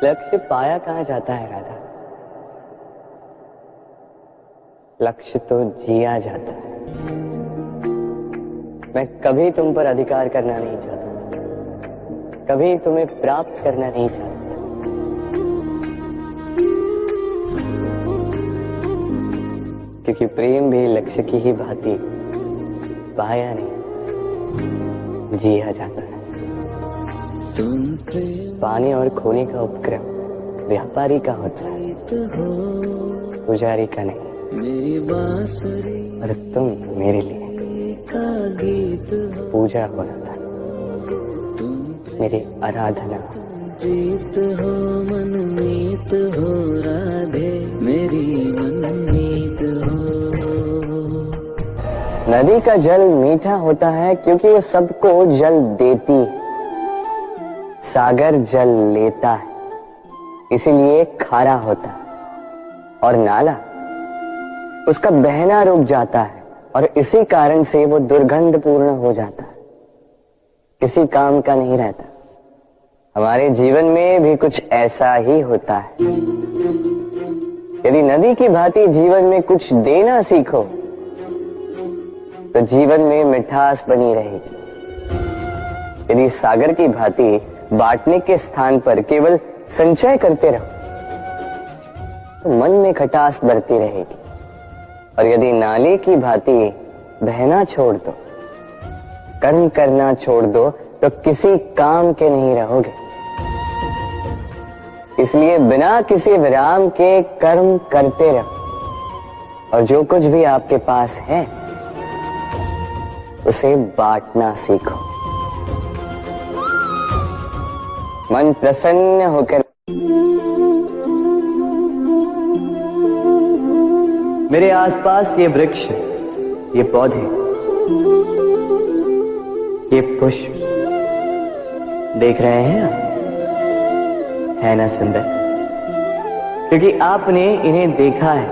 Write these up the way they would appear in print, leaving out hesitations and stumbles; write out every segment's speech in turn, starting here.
लक्ष्य पाया कहाँ जाता है राधा? लक्ष्य तो जिया जाता है। मैं कभी तुम पर अधिकार करना नहीं चाहता, कभी तुम्हें प्राप्त करना नहीं चाहता, क्योंकि प्रेम भी लक्ष्य की ही भांति पाया नहीं, जिया जाता है। पानी और खोने का उपक्रम व्यापारी का होता है, पुजारी का नहीं। और तुम मेरे लिए पूजा हो रहा था, मेरी आराधना। प्रीत हो मनमीत हो राधे, मेरी मनमीत हो। नदी का जल मीठा होता है क्योंकि वो सबको जल देती है। सागर जल लेता है, इसीलिए खारा होता है। और नाला, उसका बहना रुक जाता है और इसी कारण से वो दुर्गंधपूर्ण हो जाता है, किसी काम का नहीं रहता। हमारे जीवन में भी कुछ ऐसा ही होता है। यदि नदी की भांति जीवन में कुछ देना सीखो तो जीवन में मिठास बनी रहेगी। यदि सागर की भांति बांटने के स्थान पर केवल संचय करते रहो तो मन में खटास बढ़ती रहेगी। और यदि नाले की भांति बहना छोड़ दो, कर्म करना छोड़ दो तो किसी काम के नहीं रहोगे। इसलिए बिना किसी विराम के कर्म करते रहो और जो कुछ भी आपके पास है उसे बांटना सीखो। मन प्रसन्न होकर मेरे आसपास ये वृक्ष, ये पौधे, ये पुष्प देख रहे हैं आप? है ना सुंदर? क्योंकि आपने इन्हें देखा है।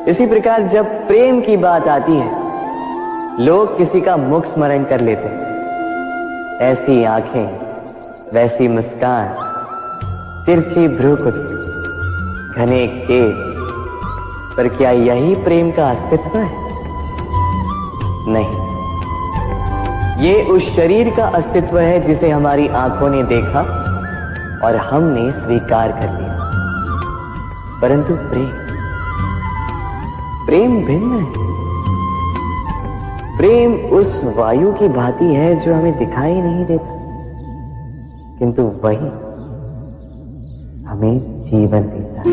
इसी प्रकार जब प्रेम की बात आती है, लोग किसी का मुख स्मरण कर लेते हैं। ऐसी आंखें, वैसी मुस्कान, तिरछी भ्रूकुटी, घने केश, पर क्या यही प्रेम का अस्तित्व है? नहीं, ये उस शरीर का अस्तित्व है जिसे हमारी आंखों ने देखा और हमने स्वीकार कर लिया। परंतु प्रेम भिन्न है। प्रेम उस वायु की भांति है जो हमें दिखाई नहीं देता, किंतु वही हमें जीवन देता है।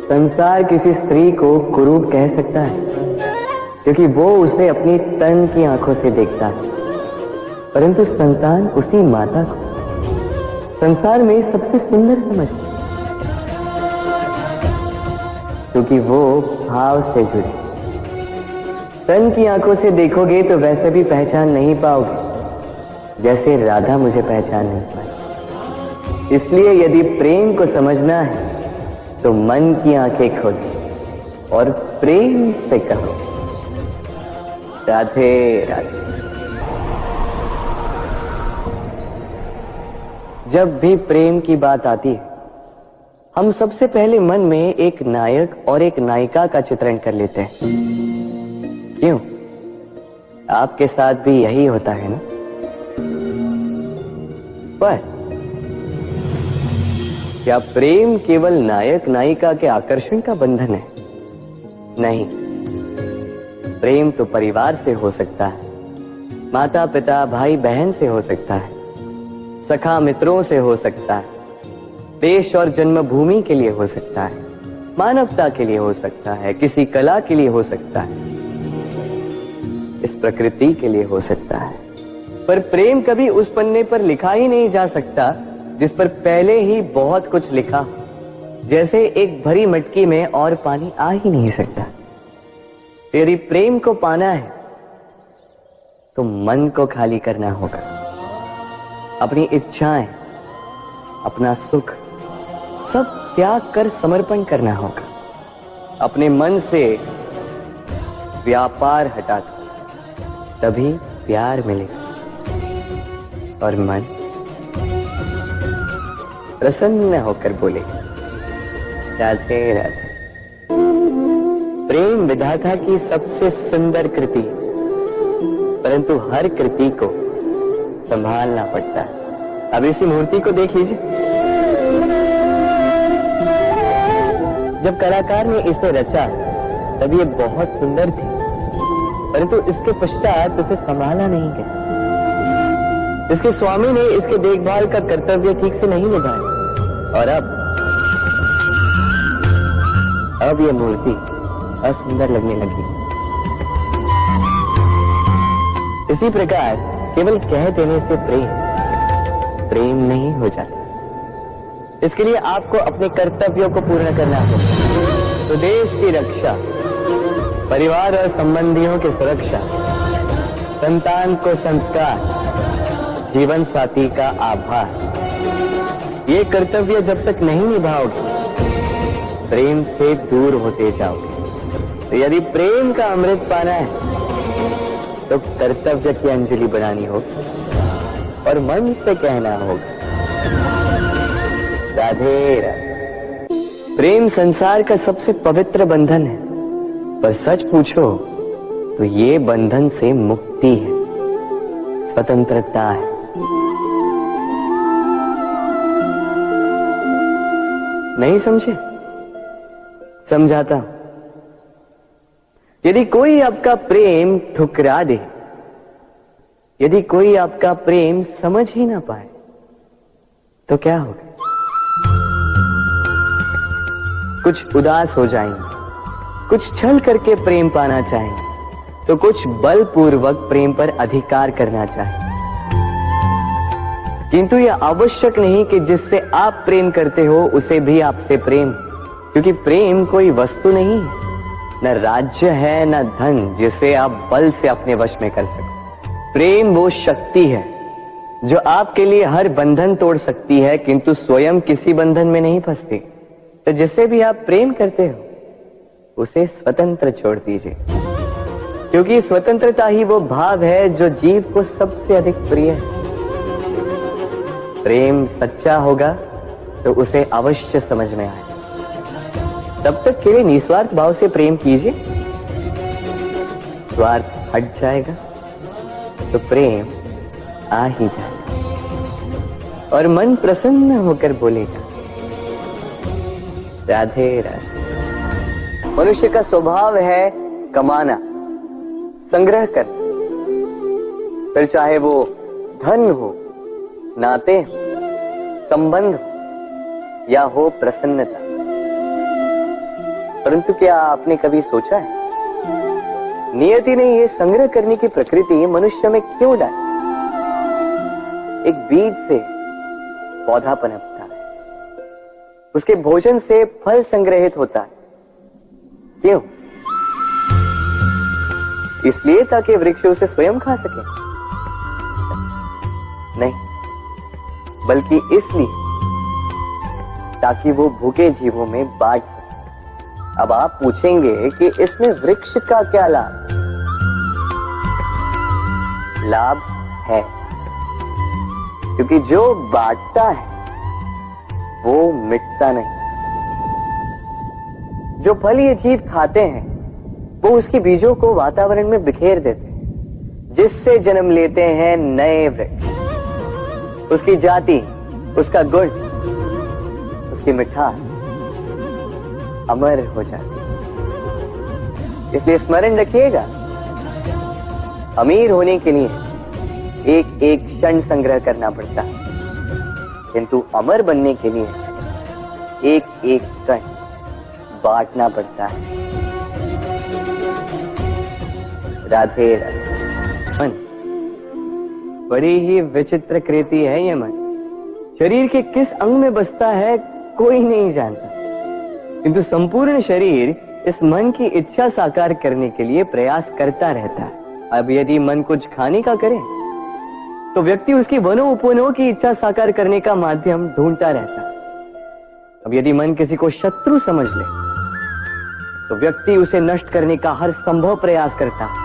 संसार किसी स्त्री को कुरूप कह सकता है क्योंकि वो उसे अपनी तन की आंखों से देखता है, परंतु संतान उसी माता को संसार में सबसे सुंदर समझती है, क्योंकि वो भाव से जुड़ी। तन की आंखों से देखोगे तो वैसे भी पहचान नहीं पाओगे जैसे राधा मुझे पहचान नहीं पाई। इसलिए यदि प्रेम को समझना है तो मन की आंखें खोलो और प्रेम से कहो, राधे राधे। जब भी प्रेम की बात आती है, हम सबसे पहले मन में एक नायक और एक नायिका का चित्रण कर लेते हैं। क्यों? आपके साथ भी यही होता है ना? पर क्या प्रेम केवल नायक नायिका के आकर्षण का बंधन है? नहीं, प्रेम तो परिवार से हो सकता है, माता पिता भाई बहन से हो सकता है, सखा मित्रों से हो सकता है, देश और जन्मभूमि के लिए हो सकता है, मानवता के लिए हो सकता है, किसी कला के लिए हो सकता है, इस प्रकृति के लिए हो सकता है। पर प्रेम कभी उस पन्ने पर लिखा ही नहीं जा सकता जिस पर पहले ही बहुत कुछ लिखा हो। जैसे एक भरी मटकी में और पानी आ ही नहीं सकता। यदि प्रेम को पाना है तो मन को खाली करना होगा। अपनी इच्छाएं, अपना सुख सब त्याग कर समर्पण करना होगा। अपने मन से व्यापार हटा दो, तभी प्यार मिलेगा। और मन प्रसन्न होकर बोले, राधे राधे। प्रेम विधाता की सबसे सुंदर कृति, परंतु हर कृति को संभालना पड़ता है। अब इसी मूर्ति को देख लीजिए। जब कलाकार ने इसे रचा तब ये बहुत सुंदर थी, परंतु इसके पश्चात इसे संभाला नहीं गया। इसके स्वामी ने इसके देखभाल का कर्तव्य ठीक से नहीं निभाया और अब यह मूर्ति असुंदर लगने लगी। इसी प्रकार केवल कह देने से प्रेम नहीं हो जाता। इसके लिए आपको अपने कर्तव्यों को पूर्ण करना होगा। तो देश की रक्षा, परिवार और संबंधियों की सुरक्षा, संतान को संस्कार, जीवन साथी का आभार, ये कर्तव्य जब तक नहीं निभाओगे प्रेम से दूर होते जाओगे। तो यदि प्रेम का अमृत पाना है तो कर्तव्य की अंजलि बनानी होगी और मन से कहना होगा, राधे राधे। प्रेम संसार का सबसे पवित्र बंधन है, पर सच पूछो तो ये बंधन से मुक्ति है, स्वतंत्रता है। नहीं समझे? समझाता हूं। यदि कोई आपका प्रेम ठुकरा दे, यदि कोई आपका प्रेम समझ ही ना पाए तो क्या होगा? कुछ उदास हो जाएंगे, कुछ छल करके प्रेम पाना चाहेंगे, तो कुछ बलपूर्वक प्रेम पर अधिकार करना चाहेंगे। किंतु यह आवश्यक नहीं कि जिससे आप प्रेम करते हो उसे भी आपसे प्रेम, क्योंकि प्रेम कोई वस्तु नहीं है, न राज्य है न धन जिसे आप बल से अपने वश में कर सको। प्रेम वो शक्ति है जो आपके लिए हर बंधन तोड़ सकती है, किंतु स्वयं किसी बंधन में नहीं फंसती। तो जिससे भी आप प्रेम करते हो उसे स्वतंत्र छोड़ दीजिए, क्योंकि स्वतंत्रता ही वो भाव है जो जीव को सबसे अधिक प्रिय है। प्रेम सच्चा होगा तो उसे अवश्य समझ में आए। तब तक के लिए निस्वार्थ भाव से प्रेम कीजिए, स्वार्थ हट जाएगा तो प्रेम आ ही जाएगा और मन प्रसन्न होकर बोलेगा, राधे राधे। मनुष्य का स्वभाव है कमाना, संग्रह कर, फिर चाहे वो धन हो, नाते हो, संबंध हो या हो प्रसन्नता। परंतु क्या आपने कभी सोचा है नियति ने ये संग्रह करने की प्रकृति मनुष्य में क्यों डाली? एक बीज से पौधा पनपता है, उसके भोजन से फल संग्रहित होता है। क्यों? इसलिए ताकि वृक्ष उसे स्वयं खा सके? नहीं, बल्कि इसलिए ताकि वो भूखे जीवों में बांट सके। अब आप पूछेंगे कि इसमें वृक्ष का क्या लाभ? लाभ है, क्योंकि जो बांटता है वो मिटता नहीं। जो फल ये जीव खाते हैं वो उसके बीजों को वातावरण में बिखेर देते हैं, जिससे जन्म लेते हैं नए वृक्ष। उसकी जाति, उसका गुण, उसकी मिठास अमर हो जाती है। इसलिए स्मरण रखिएगा, अमीर होने के लिए एक एक क्षण संग्रह करना पड़ता है, किंतु अमर बनने के लिए एक एक कण बांटना पड़ता है। राधे राधे। मन बड़ी ही विचित्र कृति है ये मन। शरीर के किस अंग में बसता है कोई नहीं जानता, किंतु संपूर्ण शरीर इस मन की इच्छा साकार करने के लिए प्रयास करता रहता है। अब यदि मन कुछ खाने का करे तो व्यक्ति उसकी वनो उपवनों की इच्छा साकार करने का माध्यम ढूंढता रहता है। अब यदि मन किसी को शत्रु समझ ले तो व्यक्ति उसे नष्ट करने का हर संभव प्रयास करता है।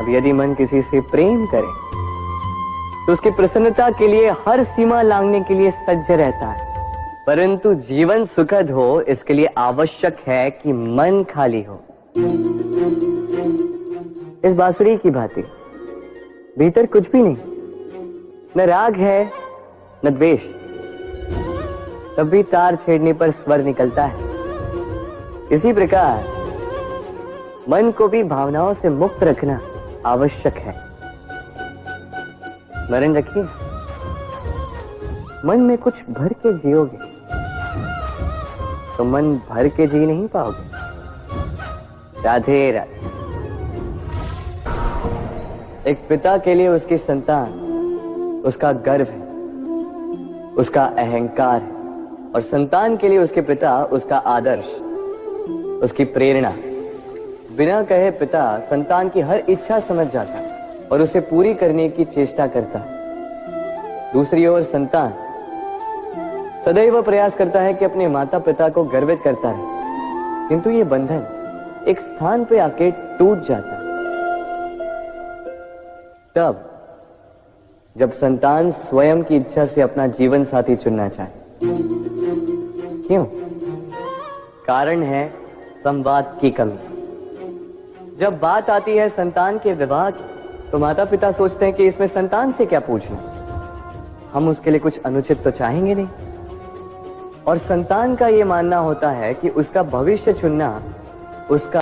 अब यदि मन किसी से प्रेम करे तो उसकी प्रसन्नता के लिए हर सीमा लांघने के लिए सज्ज रहता है। परंतु जीवन सुखद हो इसके लिए आवश्यक है कि मन खाली हो। इस बांसुरी की भांति भीतर कुछ भी नहीं, न राग है न द्वेष, तब भी तार छेड़ने पर स्वर निकलता है। इसी प्रकार मन को भी भावनाओं से मुक्त रखना आवश्यक है। स्मरण रखिए, मन में कुछ भर के जियोगे तो मन भर के जी नहीं पाओगे। राधे राधे। एक पिता के लिए उसकी संतान उसका गर्व है, उसका अहंकार है, और संतान के लिए उसके पिता उसका आदर्श, उसकी प्रेरणा। बिना कहे पिता संतान की हर इच्छा समझ जाता है और उसे पूरी करने की चेष्टा करता है। दूसरी ओर संतान सदैव प्रयास करता है कि अपने माता पिता को गर्वित करता रहे, किंतु ये बंधन एक स्थान पे आके टूट जाता है। तब जब संतान स्वयं की इच्छा से अपना जीवन साथी चुनना चाहे। क्यों? कारण है संवाद की कमी। जब बात आती है संतान के विवाह की, तो माता पिता सोचते हैं कि इसमें संतान से क्या पूछना, हम उसके लिए कुछ अनुचित तो चाहेंगे नहीं। और संतान का यह मानना होता है कि उसका भविष्य चुनना उसका